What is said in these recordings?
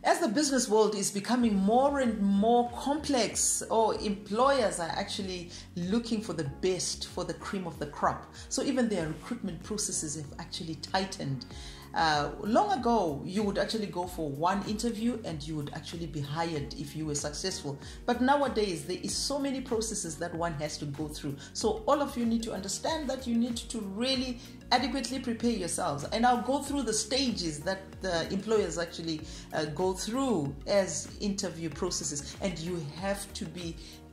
As the business world is becoming more and more complex, or employers are actually looking for the best, for the cream of the crop. So even their recruitment processes have actually tightened. Long ago, you would actually go for one interview and you would actually be hired if you were successful. But nowadays, there is so many processes that one has to go through. So all of you need to understand that you need to really adequately prepare yourselves. And I'll go through the stages that the employers actually go through as interview processes. And you have to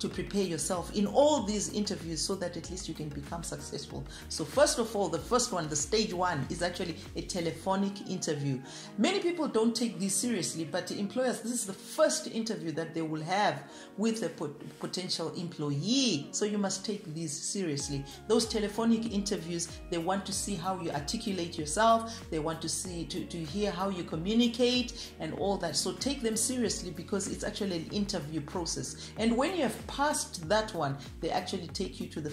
prepare yourself in all these interviews so that at least you can become successful. So first of all, the first one, the stage one, is actually a telephonic interview. Many people don't take this seriously, but employers, this is the first interview that they will have with a potential employee. So you must take these seriously. Those telephonic interviews, they want to see how you articulate yourself. They want to see, to hear how you communicate and all that. So take them seriously because it's actually an interview process. And when you have passed that one, they actually take you to the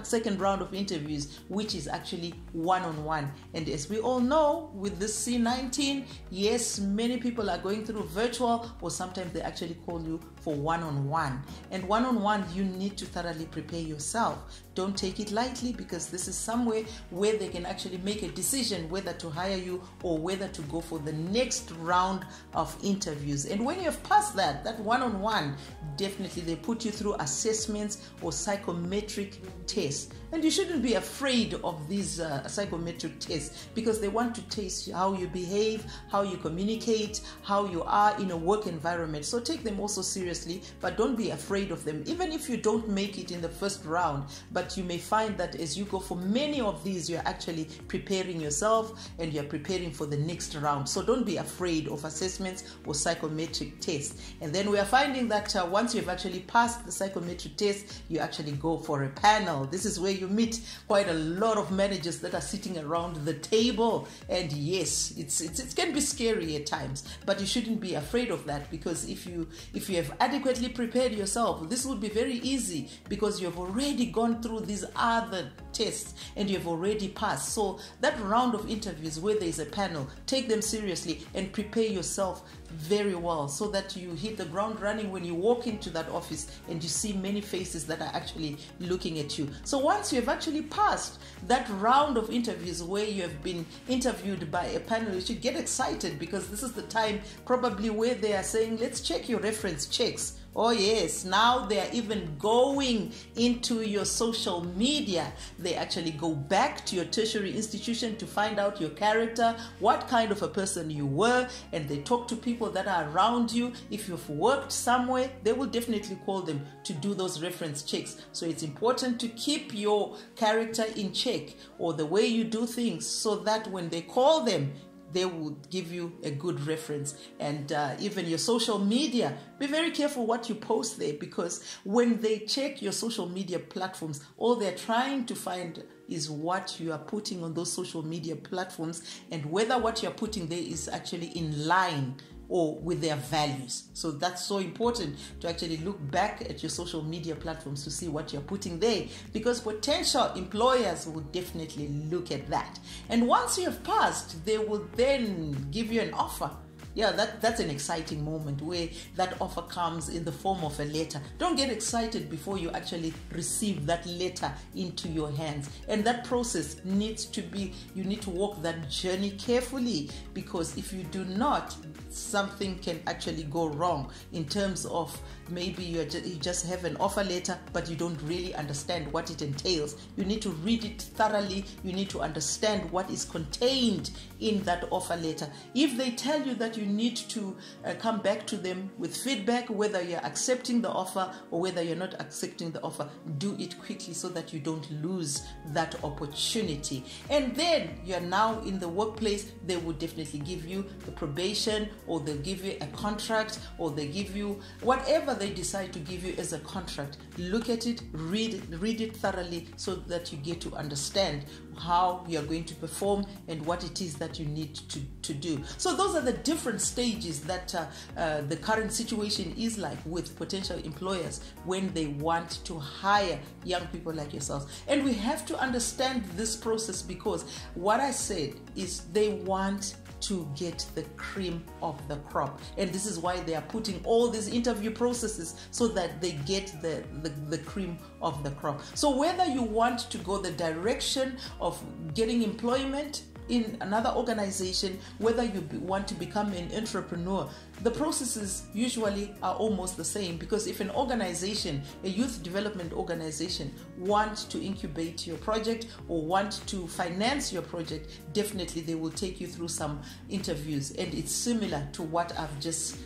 second round of interviews, which is actually one-on-one. And as we all know, with this C-19, yes, many people are going through virtual, or sometimes they actually call you for one-on-one. And one-on-one, you need to thoroughly prepare yourself. Don't take it lightly, because this is somewhere where they can actually make a decision whether to hire you or whether to go for the next round of interviews. And when you have passed that one-on-one, definitely they put you through assessments or psychometric tests. And you shouldn't be afraid of these psychometric tests, because they want to test how you behave, how you communicate, how you are in a work environment. So take them also seriously, but don't be afraid of them. Even if you don't make it in the first round, but you may find that as you go for many of these, you're actually preparing yourself and you're preparing for the next round. So don't be afraid of assessments or psychometric tests. And then we are finding that once you've actually passed the psychometric test, you actually go for a panel. This is where you meet quite a lot of managers that are sitting around the table. And yes, it can be scary at times, but you shouldn't be afraid of that, because if you have adequately prepared yourself, this will be very easy, because you have already gone through these other tests and you have already passed. So that round of interviews where there is a panel, take them seriously and prepare yourself very well, so that you hit the ground running when you walk into that office and you see many faces that are actually looking at you. So once you have actually passed that round of interviews where you have been interviewed by a panel, you should get excited, because this is the time probably where they are saying, let's check your reference checks. Oh yes, now they are even going into your social media. They actually go back to your tertiary institution to find out your character, what kind of a person you were, and they talk to people that are around you. If you've worked somewhere, they will definitely call them to do those reference checks. So it's important to keep your character in check, or the way you do things, so that when they call them, they will give you a good reference. And even your social media, be very careful what you post there, because when they check your social media platforms, all they're trying to find is what you are putting on those social media platforms, and whether what you're putting there is actually in line or with their values. So that's so important to actually look back at your social media platforms to see what you're putting there, because potential employers will definitely look at that. And once you have passed, they will then give you an offer. Yeah, that's an exciting moment where that offer comes in the form of a letter. Don't get excited before you actually receive that letter into your hands. And that process needs to be, you need to walk that journey carefully, because if you do not, something can actually go wrong in terms of maybe you just have an offer letter, but you don't really understand what it entails. You need to read it thoroughly. You need to understand what is contained in that offer letter. If they tell you that you need to come back to them with feedback, whether you're accepting the offer or whether you're not accepting the offer, do it quickly so that you don't lose that opportunity. And then you're now in the workplace. They will definitely give you the probation, or they'll give you a contract, or they give you whatever they decide to give you as a contract. Look at it, read it thoroughly, so that you get to understand how you're going to perform and what it is that you need to do. So those are the different stages that the current situation is like with potential employers when they want to hire young people like yourselves. And we have to understand this process, because what I said is they want to get the cream of the crop. And this is why they are putting all these interview processes so that they get the cream of the crop. So whether you want to go the direction of getting employment in another organization, whether you want to become an entrepreneur, the processes usually are almost the same, because if an organization, a youth development organization, wants to incubate your project or want to finance your project, definitely they will take you through some interviews, and it's similar to what I've just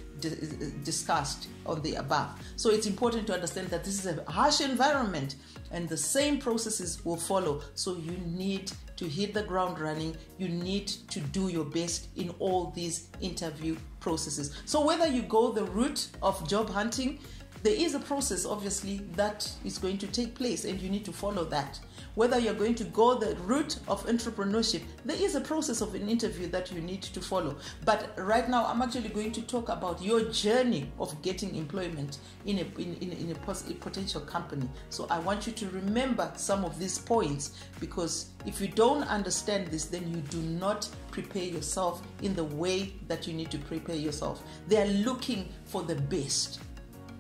discussed on the above. So it's important to understand that this is a harsh environment and the same processes will follow. So you need to hit the ground running. You need to do your best in all these interview processes. So whether you go the route of job hunting, there is a process obviously that is going to take place and you need to follow that. Whether you're going to go the route of entrepreneurship, there is a process of an interview that you need to follow. But right now, I'm actually going to talk about your journey of getting employment in a potential company. So I want you to remember some of these points, because if you don't understand this, then you do not prepare yourself in the way that you need to prepare yourself. They are looking for the best.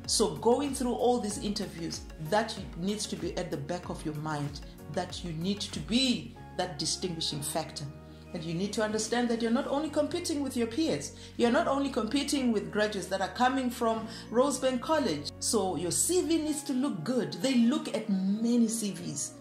So going through all these interviews, that needs to be at the back of your mind, that you need to be that distinguishing factor. And you need to understand that you're not only competing with your peers, you're not only competing with graduates that are coming from Rosebank College. So your CV needs to look good. They look at many CVs.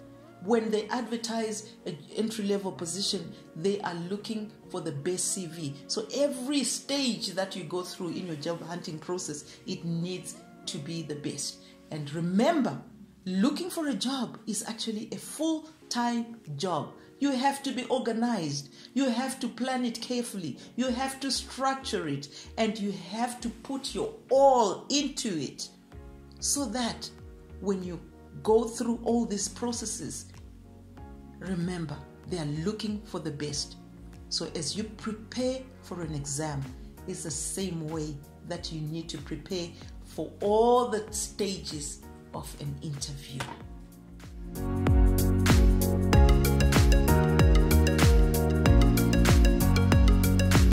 When they advertise an entry-level position, they are looking for the best CV. So every stage that you go through in your job hunting process, it needs to be the best. And remember, looking for a job is actually a full-time job. You have to be organized. You have to plan it carefully. You have to structure it. And you have to put your all into it, so that when you go through all these processes, remember, they are looking for the best. So as you prepare for an exam, it's the same way that you need to prepare for all the stages of an interview.